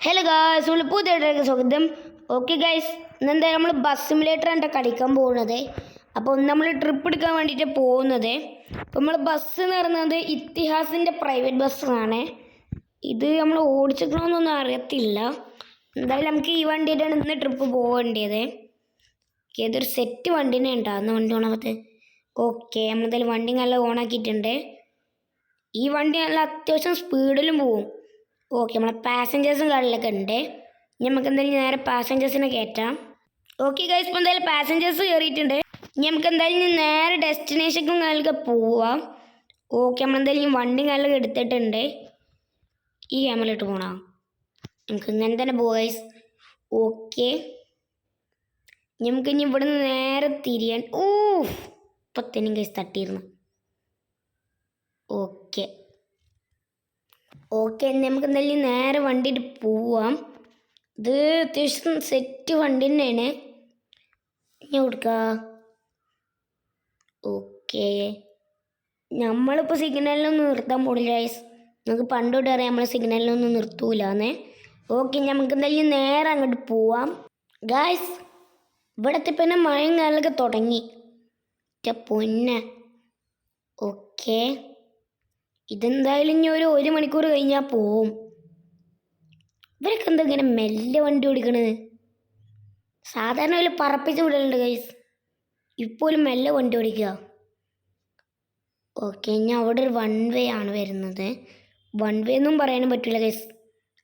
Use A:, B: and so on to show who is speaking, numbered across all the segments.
A: Hello guys, നമ്മൾ പുതിയ സ്വാഗതം. ഓക്കെ ഗായ്സ്, ഇന്നെന്തായാലും നമ്മൾ ബസ് സിമുലേറ്ററാണ് കളിക്കാൻ പോകുന്നത്. അപ്പോൾ നമ്മൾ ട്രിപ്പ് എടുക്കാൻ വേണ്ടിയിട്ട് പോകുന്നത്. അപ്പോൾ നമ്മൾ ബസ് എന്ന് പറയുന്നത് ഇതിഹാസിൻ്റെ പ്രൈവറ്റ് ബസ്സാണ്. ഇത് നമ്മൾ ഓടിച്ചിക്കണമെന്നൊന്നും അറിയത്തില്ല. എന്തായാലും നമുക്ക് ഈ വണ്ടിയിട്ടാണ് ഇന്ന് ട്രിപ്പ് പോകേണ്ടത്. ഏതൊരു സെറ്റ് വണ്ടിനെ ഉണ്ടാകുന്ന വണ്ടി ഓണാകത്ത്. ഓക്കെ, നമ്മളെന്തായാലും വണ്ടി നല്ല ഓണാക്കിയിട്ടുണ്ട്. ഈ വണ്ടി നല്ല അത്യാവശ്യം സ്പീഡിലും പോവും. ഓക്കെ, നമ്മളെ പാസഞ്ചേഴ്സും കാര്യങ്ങളൊക്കെ ഉണ്ട്. നമുക്ക് എന്തായാലും നേരെ പാസഞ്ചേഴ്സിനെ കയറ്റാം. ഓക്കെ ഗൈസ്, ഇപ്പോൾ എന്തായാലും പാസഞ്ചേഴ്സ് കയറിയിട്ടുണ്ട്. നമുക്ക് എന്തായാലും നേരെ ഡെസ്റ്റിനേഷനും കാര്യങ്ങളൊക്കെ പോവാം. ഓക്കെ, നമ്മളെന്തായാലും വണ്ടി കാര്യങ്ങളൊക്കെ എടുത്തിട്ടുണ്ട്. ഈ ക്യാമറയിലോട്ട് പോകണം. നമുക്ക് ഇങ്ങനെ തന്നെ പോവാം ഗൈസ്. ഓക്കെ, നമുക്ക് ഇനി ഇവിടെ നിന്ന് നേരെ തിരിയാൻ. ഇപ്പം തന്നെ ഗൈസ് തട്ടിയിരുന്നു. ഓക്കെ ഓക്കെ, നമുക്ക് എന്തായാലും നേരെ വണ്ടിയിട്ട് പോവാം. ഇത് അത്യാവശ്യം സെറ്റ് വണ്ടി തന്നെയാണ്. ഞാൻ കൊടുക്കാം. ഓക്കെ, നമ്മളിപ്പോൾ സിഗ്നലിലൊന്നും നിർത്താൻ പോടില്ല ഗൈസ്. നമുക്ക് പണ്ട് തൊട്ട് അറിയാം നമ്മൾ സിഗ്നലിലൊന്നും നിർത്തൂലെന്ന്. ഓക്കെ, നമുക്ക് എന്തായാലും നേരെ അങ്ങോട്ട് പോവാം ഗൈസ്. ഇവിടത്തെ പിന്നെ മഴയും കാലൊക്കെ തുടങ്ങി. പൊന്നെ. ഓക്കെ, ഇതെന്തായാലും ഇനി ഒരു മണിക്കൂർ കഴിഞ്ഞാൽ പോവും. ഇവരൊക്കെ എന്താ ഇങ്ങനെ മെല്ലെ വണ്ടി ഓടിക്കണത്? സാധാരണ അതിൽ പറപ്പിച്ച് വിടലുണ്ട് ഗൈസ്, ഇപ്പോഴും മെല്ലെ വണ്ടി ഓടിക്കുക. ഓക്കെ, ഇനി അവിടെ ഒരു വൺ വേ ആണ് വരുന്നത്. വൺ വേ എന്നും പറയാനും പറ്റില്ല ഗൈസ്,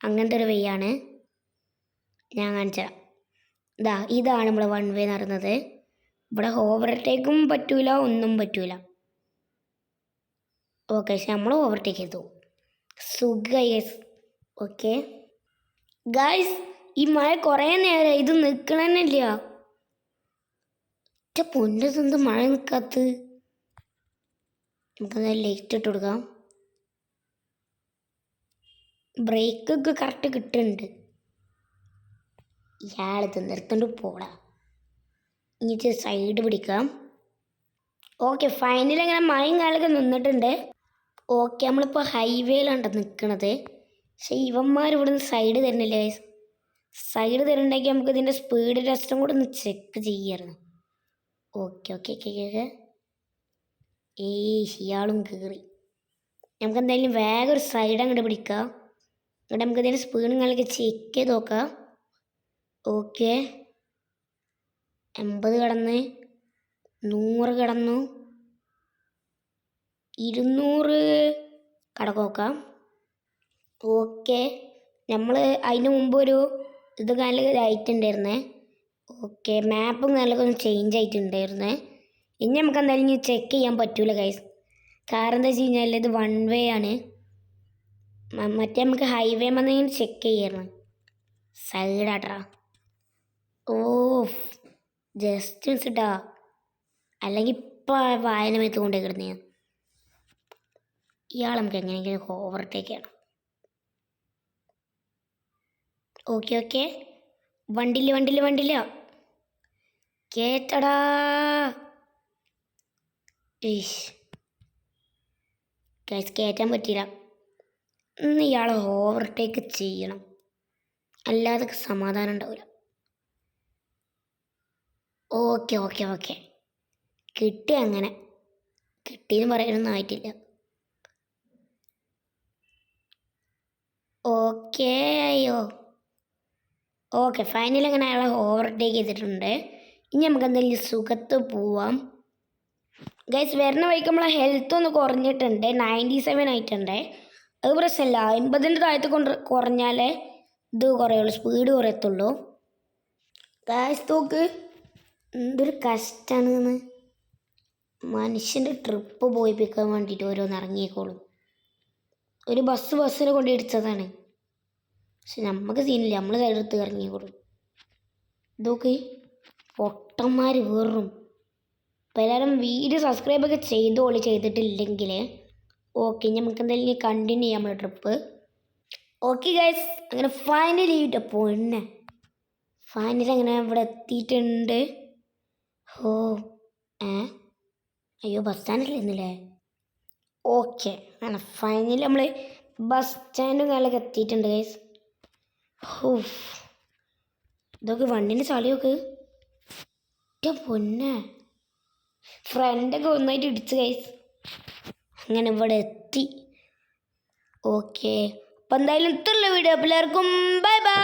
A: അങ്ങനത്തെ ഒരു വേ ആണ്. ഞാൻ കാണിച്ചാൽ ഇതാണ് നമ്മളെ വൺ വേ എന്ന് പറയുന്നത്. ഇവിടെ ഓവർടേക്കും പറ്റൂല, ഒന്നും പറ്റൂല. ഓക്കെ, പക്ഷെ നമ്മൾ ഓവർടേക്ക് ചെയ്തു. ഗൈസ്. ഓക്കെ ഗൈസ്, ഈ മഴ കുറേ നേരം ഇത് നിൽക്കണമെന്നില്ല. പൊന്നത് മഴ നിൽക്കാത്ത. നമുക്കത് ലൈറ്റ് ഇട്ട് കൊടുക്കാം. ബ്രേക്കൊക്കെ കറക്റ്റ് കിട്ടുന്നുണ്ട്. ഇയാളിത് നിർത്തോണ്ട് പോടാ. ഇനി സൈഡ് പിടിക്കാം. ഓക്കെ, ഫൈനലി അങ്ങനെ മഴയും കാലൊക്കെ നിന്നിട്ടുണ്ട്. ഓക്കെ, നമ്മളിപ്പോൾ ഹൈവേയിലാണ് നിൽക്കണത്. പക്ഷേ ഇവന്മാർ ഇവിടുന്ന് സൈഡ് തരുന്നില്ല. സൈഡ് തരുന്നുണ്ടെങ്കിൽ നമുക്ക് ഇതിൻ്റെ സ്പീഡ് ടെസ്റ്റും കൂടെ ഒന്ന് ചെക്ക് ചെയ്യാമായിരുന്നു. ഓക്കെ ഓക്കെ ഓക്കെ ഓക്കെ ഇയാളും കയറി. നമുക്ക് എന്തായാലും വേഗം ഒരു സൈഡ് അങ്ങോട്ട് പിടിക്കാം. എന്നിട്ട് നമുക്ക് ഇതിൻ്റെ സ്പീഡും കാലൊക്കെ ചെക്ക് ചെയ്ത് നോക്കാം. ഓക്കെ, 80 കടന്ന്, 100 കടന്നു, 200 കടക്കോക്കാം. ഓക്കെ, നമ്മൾ അതിന് മുമ്പ് ഒരു ഇത് കാലൊക്കെ ആയിട്ടുണ്ടായിരുന്നേ. ഓക്കെ, മാപ്പും കാലൊക്കെ ഒന്ന് ചേഞ്ച് ആയിട്ടുണ്ടായിരുന്നേ. ഇനി നമുക്ക് എന്തായാലും ഇനി ചെക്ക് ചെയ്യാൻ പറ്റൂല ഗൈസ്. കാരണം എന്താ വെച്ച് കഴിഞ്ഞാൽ ഇത് വൺ വേ ആണ്. മറ്റേ നമുക്ക് ഹൈവേ വന്നെങ്കിൽ ചെക്ക് ചെയ്യായിരുന്നു. സൈഡാട്ടാ. ജസ്റ്റ് മിസ്സിട്ടാ, അല്ലെങ്കിൽ ഇപ്പം വായന മേത്ത് കൊണ്ടേ കിടന്നു. ഇയാൾ നമുക്ക് എങ്ങനെയെങ്കിലും ഓവർടേക്ക് ചെയ്യണം. ഓക്കെ ഓക്കെ, വണ്ടില്ല കേട്ടടാ. ഗൈസ്, കയറ്റാൻ പറ്റിയില്ല. ഇന്ന് ഇയാളെ ഓവർടേക്ക് ചെയ്യണം, അല്ലാതെ സമാധാനം ഉണ്ടാവില്ല. ഓക്കെ ഓക്കെ ഓക്കെ, കിട്ടി. അങ്ങനെ കിട്ടിയെന്ന് പറയാനൊന്നും ആയിട്ടില്ല. ഓക്കെ, അയ്യോ. ഓക്കെ, ഫൈനലി അങ്ങനെ അയാളെ ഓവർടേക്ക് ചെയ്തിട്ടുണ്ട്. ഇനി നമുക്ക് എന്തെങ്കിലും സുഖത്ത് പോവാം ഗൈസ്. വരുന്ന വഴിക്ക് നമ്മളെ ഹെൽത്ത് ഒന്ന് കുറഞ്ഞിട്ടുണ്ട്, 97 ആയിട്ടുണ്ട്. അത് പ്രശ്നമില്ല, 50ൻ്റെ താഴത്ത് കുറഞ്ഞാലേ ഇത് കുറയുള്ളൂ, സ്പീഡ് കുറയത്തുള്ളൂ. ഗൈസ് നോക്ക്, എന്തൊരു കഷ്ടമാണ്. മനുഷ്യൻ്റെ ട്രിപ്പ് പോയിപ്പിക്കാൻ വേണ്ടിയിട്ട് ഓരോന്ന് ഇറങ്ങിയേക്കോളും. ഒരു ബസ്സിനെ കൊണ്ട് ഇടിച്ചതാണ്. പക്ഷെ നമുക്ക് സീനില്ല, നമ്മൾ സൈഡെടുത്ത് ഇറങ്ങിക്കോളും. ഇതൊക്കെ പൊട്ടന്മാർ വേറും. അപ്പോൾ എല്ലാവരും വീഡിയോ സബ്സ്ക്രൈബൊക്കെ ചെയ്തിട്ടില്ലെങ്കിൽ ഓക്കെ, നമുക്ക് എന്തായാലും കണ്ടിന്യൂ ചെയ്യാം നമ്മുടെ ട്രിപ്പ്. ഓക്കെ ഗൈസ്, അങ്ങനെ ഫൈനലി പൊന്നെ ഫൈനലി അങ്ങനെ ഇവിടെ എത്തിയിട്ടുണ്ട്. അയ്യോ, ബസ് സ്റ്റാൻഡിൽ ഇന്നില്ലേ. ഓക്കെ, അങ്ങനെ ഫൈനലി നമ്മൾ ബസ് സ്റ്റാൻഡും കാലൊക്കെ എത്തിയിട്ടുണ്ട് ഗൈസ്. ഹൂഫ്. ഇതൊക്കെ വണ്ടിൻ്റെ ചളിയൊക്കെ പൊന്നെ ഫ്രണ്ടൊക്കെ ഒന്നായിട്ട് ഇടിച്ച് ഗൈസ്. അങ്ങനെ ഇവിടെ എത്തി. ഓക്കെ, അപ്പം എന്തായാലും ഇത്രയുള്ള വീഡിയോ. എല്ലാവർക്കും ബൈ ബൈ.